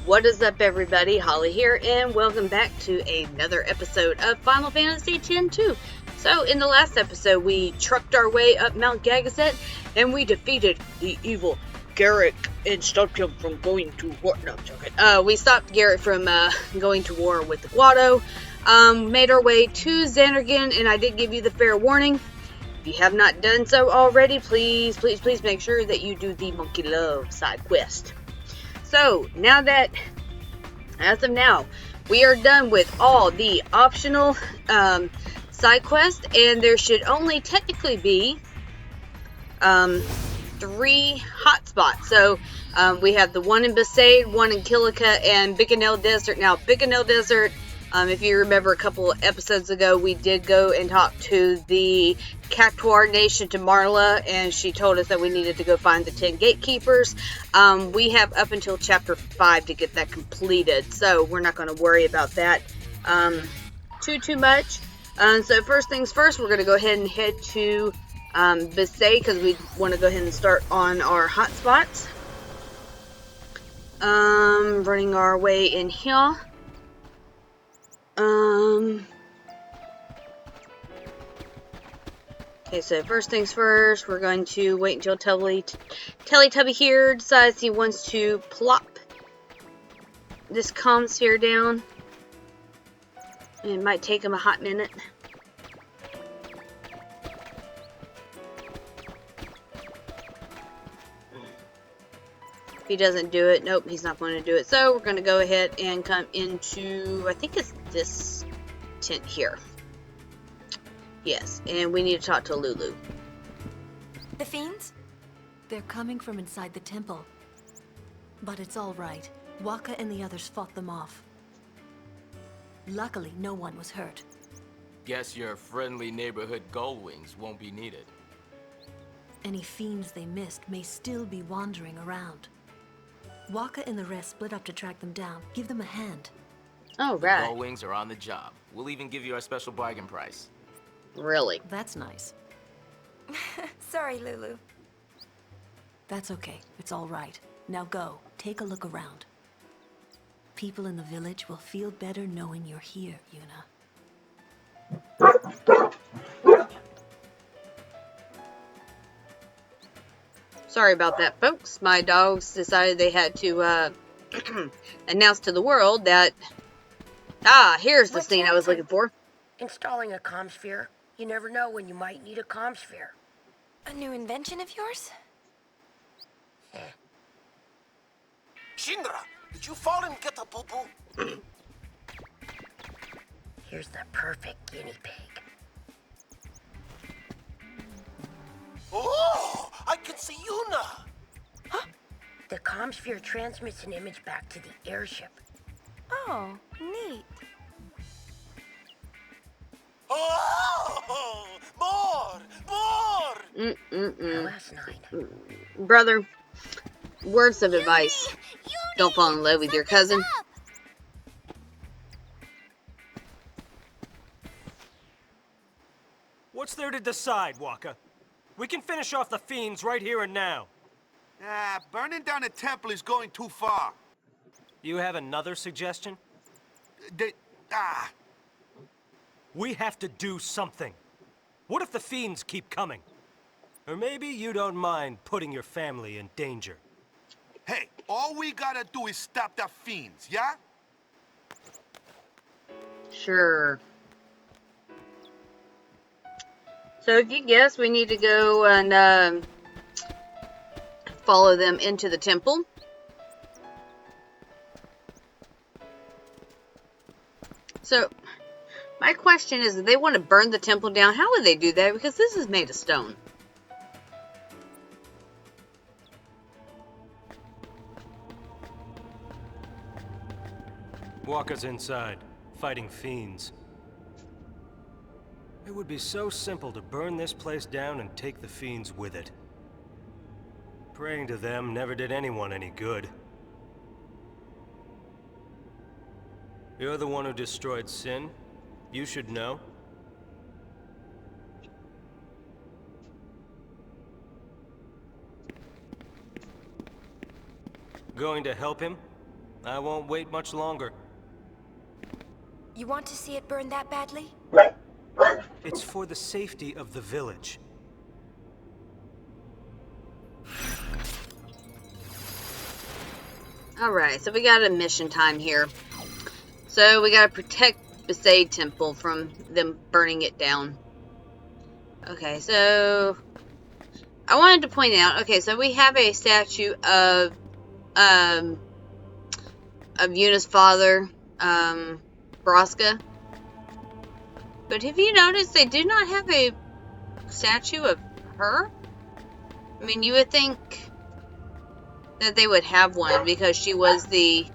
What is up, everybody? Holly here, and welcome back to another episode of Final Fantasy X-2. So, in the last episode, we trucked our way up Mount Gagazet, and we defeated the evil Garrett and stopped him from going to war. No, I'm joking. We stopped Garrett from going to war with the Guado. Made our way to Xanargan, and I did give you the fair warning. If you have not done so already, please make sure that you do the Monkey Love side quest. So, as of now, we are done with all the optional side quests, and there should only technically be 3 hotspots. So, we have the one in Besaid, one in Kilika, and Bicanel Desert. Now, Bicanel Desert, if you remember a couple of episodes ago, we did go and talk to the Cactuar Nation, to Marla, and she told us that we needed to go find the 10 gatekeepers. We have up until chapter 5 to get that completed, so we're not going to worry about that too much. So first things first, we're going to go ahead and head to Besaid, because we want to go ahead and start on our hotspots. Running our way in here. Okay, so first things first, we're going to wait until Teletubby here decides he wants to plop this comm sphere down. It might take him a hot minute. If he doesn't do it, nope, he's not going to do it. So we're going to go ahead and come into, I think it's this tent here. Yes, and we need to talk to Lulu. The fiends? They're coming from inside the temple. But it's all right. Waka and the others fought them off. Luckily, no one was hurt. Guess your friendly neighborhood gullwings won't be needed. Any fiends they missed may still be wandering around. Waka and the rest split up to track them down. Give them a hand. Oh, right. The gullwings are on the job. We'll even give you our special bargain price. Really? That's nice. Sorry, Lulu. That's okay. It's all right. Now go. Take a look around. People in the village will feel better knowing you're here, Yuna. Sorry about that, folks. My dogs decided they had to announce to the world that... here's the scene I was looking for. Installing a comm sphere. You never know when you might need a comm sphere. A new invention of yours? Shindra, did you fall and get a poo-poo? Here's the perfect guinea pig. Oh, I can see Yuna. The comm sphere transmits an image back to the airship. Oh, neat. Oh, more! Now that's 9. Brother, words of advice. Don't fall in love with your cousin. What's there to decide, Waka? We can finish off the fiends right here and now. Burning down a temple is going too far. You have another suggestion? We have to do something. What if the fiends keep coming? Or maybe you don't mind putting your family in danger. Hey, all we gotta do is stop the fiends, yeah? Sure. So if you guess, we need to go and follow them into the temple. So, my question is, if they want to burn the temple down, how would they do that? Because this is made of stone. Waka's inside, fighting fiends. It would be so simple to burn this place down and take the fiends with it. Praying to them never did anyone any good. You're the one who destroyed Sin. You should know. Going to help him? I won't wait much longer. You want to see it burn that badly? It's for the safety of the village. Alright, so we got a mission time here. So we gotta protect Besaid Temple from them burning it down. Okay, so I wanted to point out, okay, so we have a statue of Yuna's father, Braska. But have you noticed they do not have a statue of her? I mean, you would think that they would have one because she was the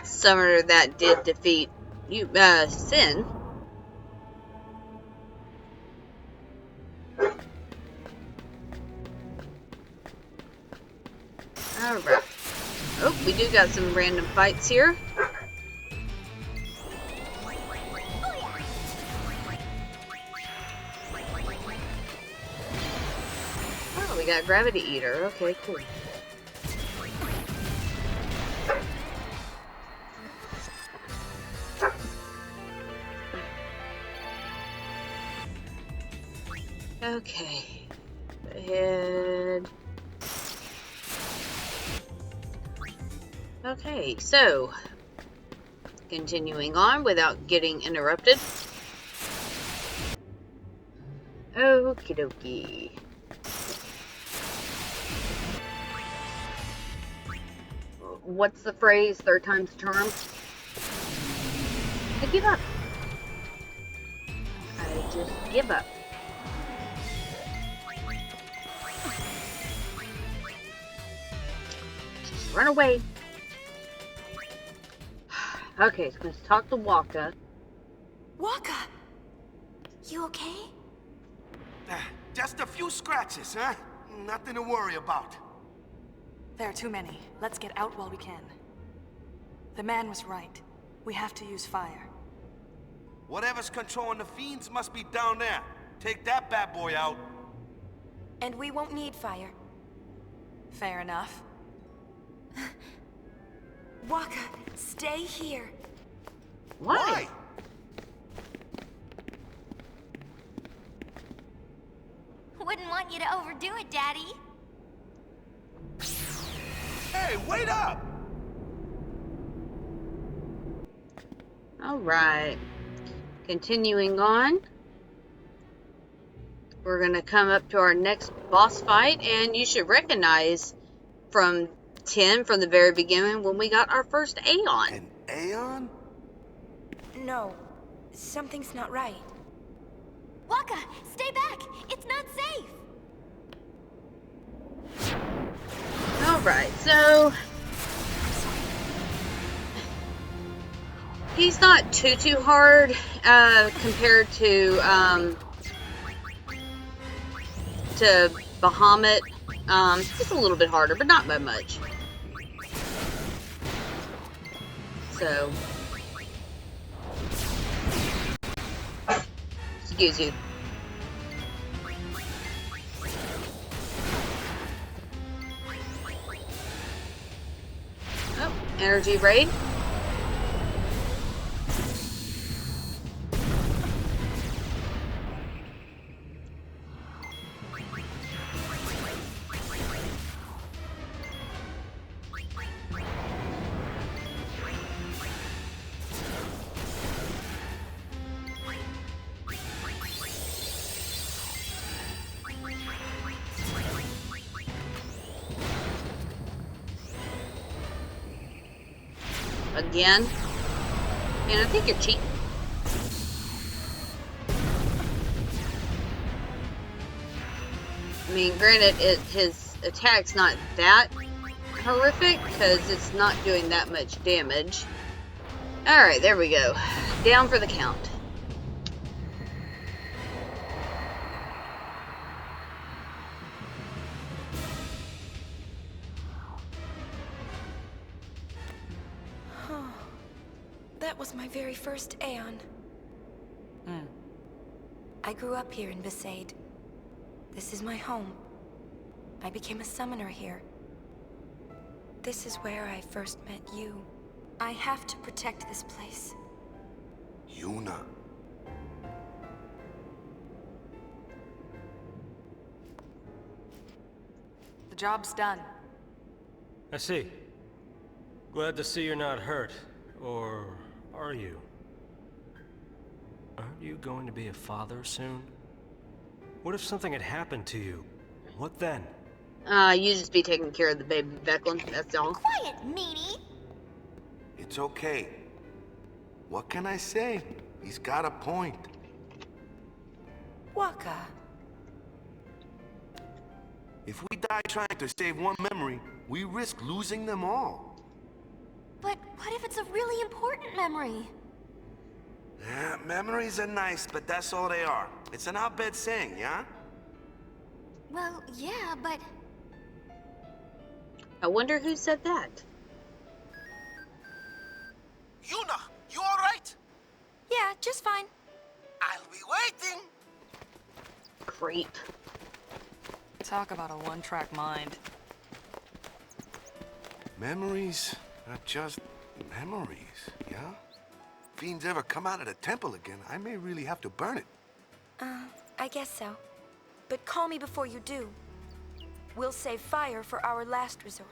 summoner that did defeat Sin. Alright. Oh, we do got some random fights here. Oh, we got Gravity Eater. Okay, cool. Okay. Go ahead. Okay, so continuing on without getting interrupted. Okie dokie. What's the phrase? Third time's a charm? I give up. I just give up. Just run away. Okay, so let's talk to Waka. Waka! You okay? Just a few scratches, huh? Nothing to worry about. There are too many. Let's get out while we can. The man was right. We have to use fire. Whatever's controlling the fiends must be down there. Take that bad boy out. And we won't need fire. Fair enough. Waka, stay here. Why? Wouldn't want you to overdo it, Daddy. Hey, wait up! Alright. Continuing on. We're gonna come up to our next boss fight, and you should recognize from 10 from the very beginning when we got our first Aeon. An Aeon? No, something's not right. Waka, stay back! It's not safe! Alright, so he's not too hard compared to Bahamut. Just a little bit harder, but not by much. So, excuse you. Oh, energy raid. Again. Man, I think you're cheating. I mean, granted, his attack's not that horrific, because it's not doing that much damage. Alright, there we go. Down for the count. That was my very first Aeon. I grew up here in Besaid. This is my home. I became a summoner here. This is where I first met you. I have to protect this place. Yuna. The job's done. I see. Glad to see you're not hurt. Or are you? Aren't you going to be a father soon? What if something had happened to you? What then? You just be taking care of the baby Beclem, that's all. Quiet, meanie. It's okay. What can I say? He's got a point. Waka. If we die trying to save one memory, we risk losing them all. But what if it's a really important memory? Yeah, memories are nice, but that's all they are. It's an outbed saying, yeah? Well, yeah, but... I wonder who said that. Yuna, you alright? Yeah, just fine. I'll be waiting. Creep. Talk about a one-track mind. Memories are just memories, yeah? Fiends ever come out of the temple again, I may really have to burn it. I guess so. But call me before you do. We'll save fire for our last resort.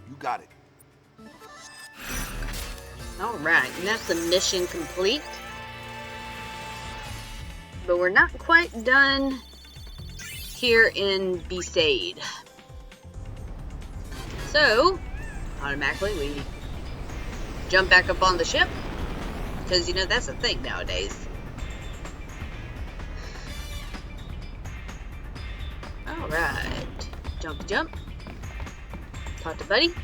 You got it. Alright, and that's the mission complete. But we're not quite done here in Besaid. So, automatically we jump back up on the ship. Because, you know, that's a thing nowadays. Alright. Jump, jump. Talk to Buddy.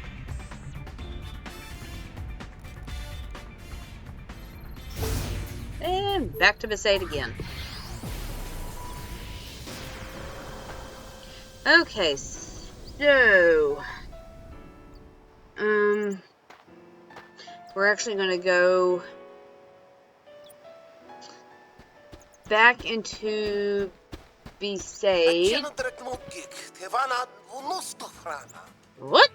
And back to Besaid again. Okay, so... we're actually going to go back into Besaid. What?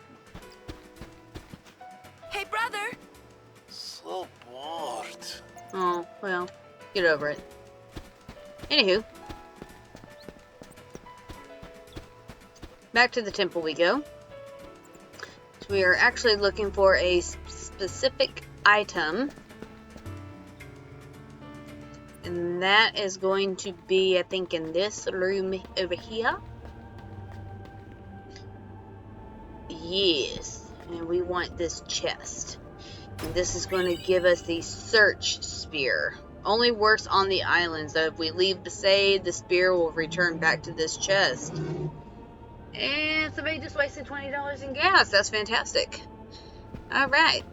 Hey, brother! So bored. Oh, well, get over it. Anywho. Back to the temple we go. So we are actually looking for a specific item. And that is going to be, I think, in this room over here. Yes. And we want this chest. And this is going to give us the search spear. Only works on the island, so if we leave Besaid, the spear will return back to this chest. And somebody just wasted $20 in gas. That's fantastic. Alright.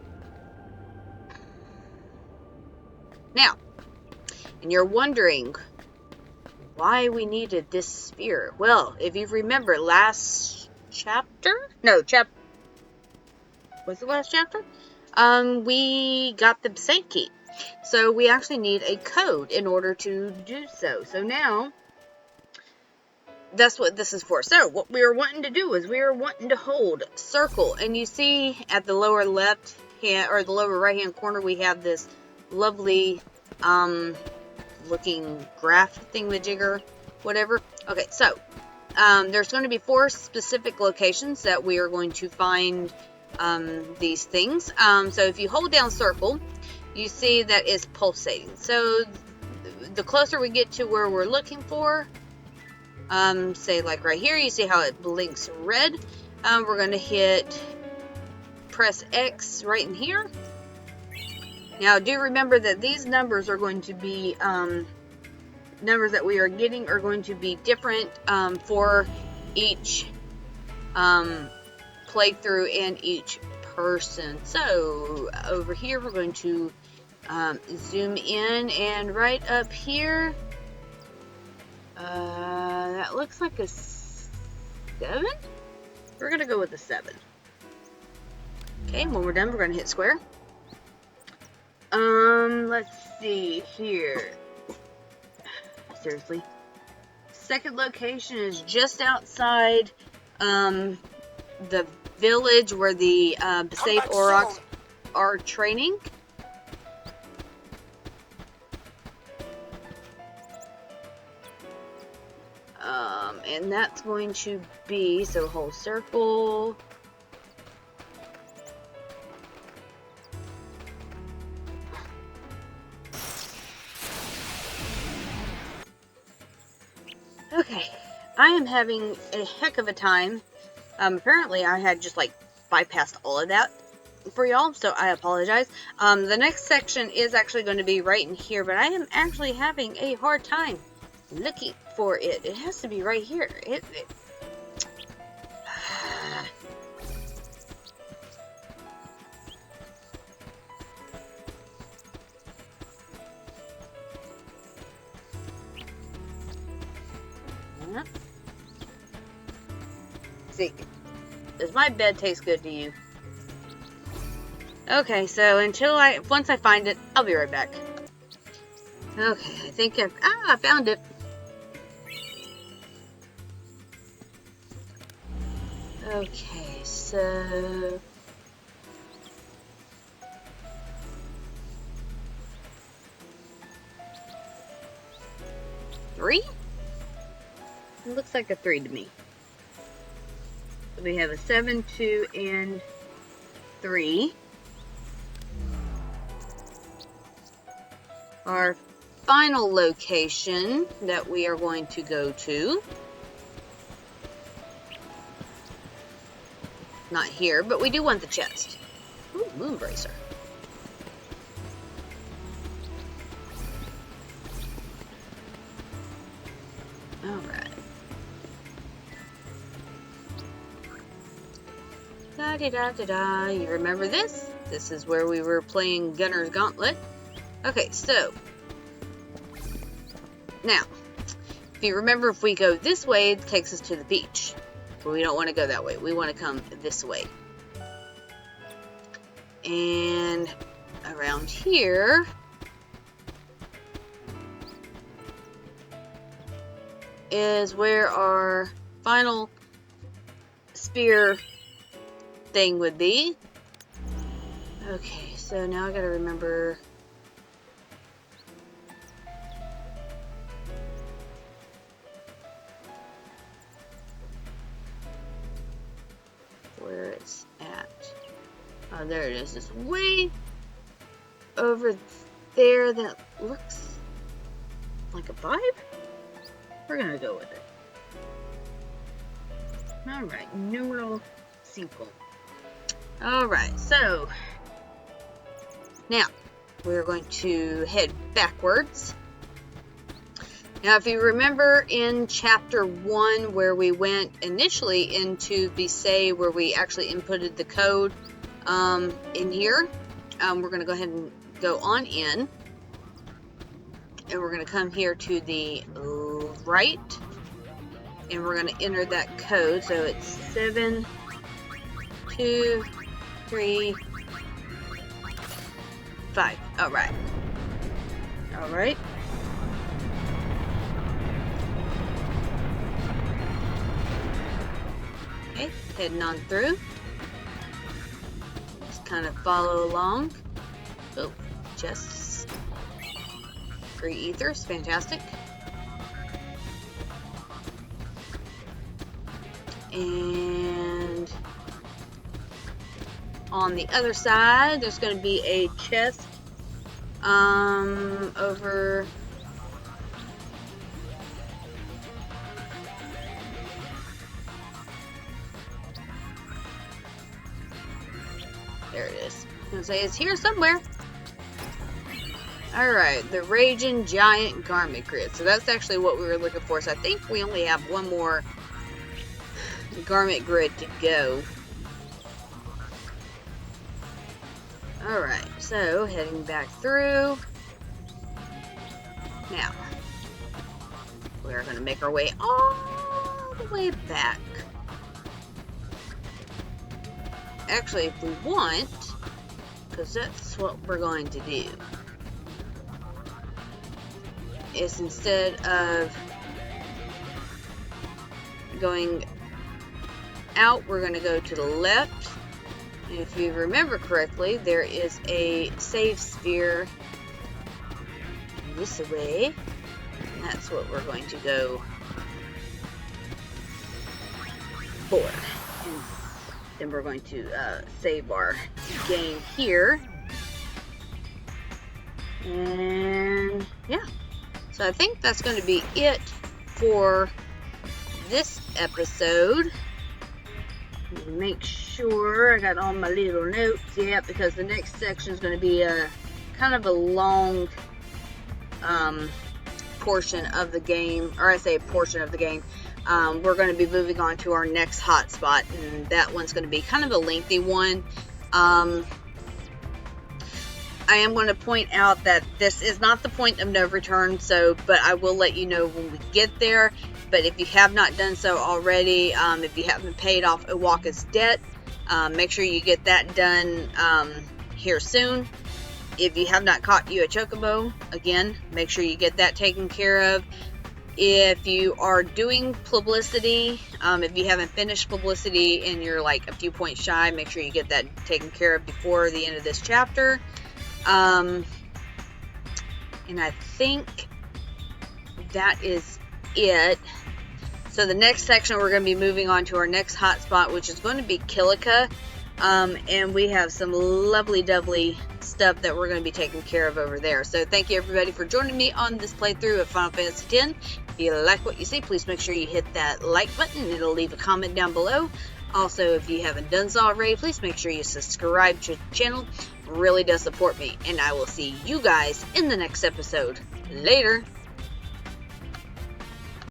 Now, and you're wondering why we needed this spear. Well, if you remember last chapter? No, what's the last chapter? We got the Besaid key. So we actually need a code in order to do so. So now, that's what this is for. So what we were wanting to do is we were wanting to hold circle. And you see at the lower left hand, or the lower right hand corner, we have this lovely, looking graph thingamajigger, whatever. Okay, so, there's going to be 4 specific locations that we are going to find these things. So if you hold down circle, you see that it's pulsating. So the closer we get to where we're looking for, say like right here, you see how it blinks red. We're going to press X right in here. Now do remember that these numbers are going to be, numbers that we are getting are going to be different for each playthrough and each person. So over here we're going to zoom in, and right up here, that looks like a 7. We're gonna go with a 7. Okay, when we're done, we're gonna hit square. Let's see here. Seriously. Second location is just outside the village where the Besaid Aurochs our training. And that's going to be, so whole circle. Okay, I am having a heck of a time. Apparently I had just like bypassed all of that for y'all, so I apologize. The next section is actually going to be right in here, but I am actually having a hard time looking for it. It has to be right here. See, does my bed taste good to you? Okay, so once I find it, I'll be right back. Okay, I think I found it. Okay, so three? It looks like a 3 to me. So we have a 7, 2, and 3. Our final location that we are going to go to. Not here, but we do want the chest. Ooh, Moonbracer. Alright. Da-da-da-da-da. You remember this? This is where we were playing Gunner's Gauntlet. Okay, so. Now, if you remember, if we go this way, it takes us to the beach. But we don't want to go that way. We want to come this way. And around here is where our final spear thing would be. Okay, so now I gotta remember. Where it's at. Oh, there it is. It's way over there. That looks like a 5. We're gonna go with it. Alright, numero 5. Alright, so now we're going to head backwards. Now, if you remember in chapter 1 where we went initially into Besaid, where we actually inputted the code in here, we're going to go ahead and go on in. And we're going to come here to the right. And we're going to enter that code. So it's 7, 2, 3, 5. Alright. Alright. Okay, heading on through. Just kind of follow along. Oh, chests. 3 ethers, fantastic. And on the other side, there's going to be a chest over. There it is. I'm going to say it's here somewhere. Alright, the Raging Giant Garment Grid. So that's actually what we were looking for. So I think we only have one more garment grid to go. Alright, so heading back through. Now, we're going to make our way all the way back. Actually, if we want, because that's what we're going to do, is instead of going out, we're going to go to the left If you remember correctly, there is a save sphere this way. And that's what we're going to go for. And then we're going to save our game here. And yeah. So I think that's going to be it for this episode. Make sure I got all my little notes. Yeah, because the next section is going to be a kind of a long portion of the game, or I say portion of the game. We're going to be moving on to our next hotspot, and that one's going to be kind of a lengthy one. I am going to point out that this is not the point of no return, but I will let you know when we get there. But if you have not done so already, if you haven't paid off Iwaka's debt, make sure you get that done here soon. If you have not caught you a chocobo, again, make sure you get that taken care of. If you are doing publicity, if you haven't finished publicity and you're like a few points shy, make sure you get that taken care of before the end of this chapter. And I think that is it. So the next section, we're going to be moving on to our next hotspot, which is going to be Kilika. And we have some lovely doubly stuff that we're going to be taking care of over there. So thank you everybody for joining me on this playthrough of Final Fantasy X. If you like what you see, please make sure you hit that like button. It'll leave a comment down below. Also, if you haven't done so already, please make sure you subscribe to the channel. It really does support me. And I will see you guys in the next episode. Later.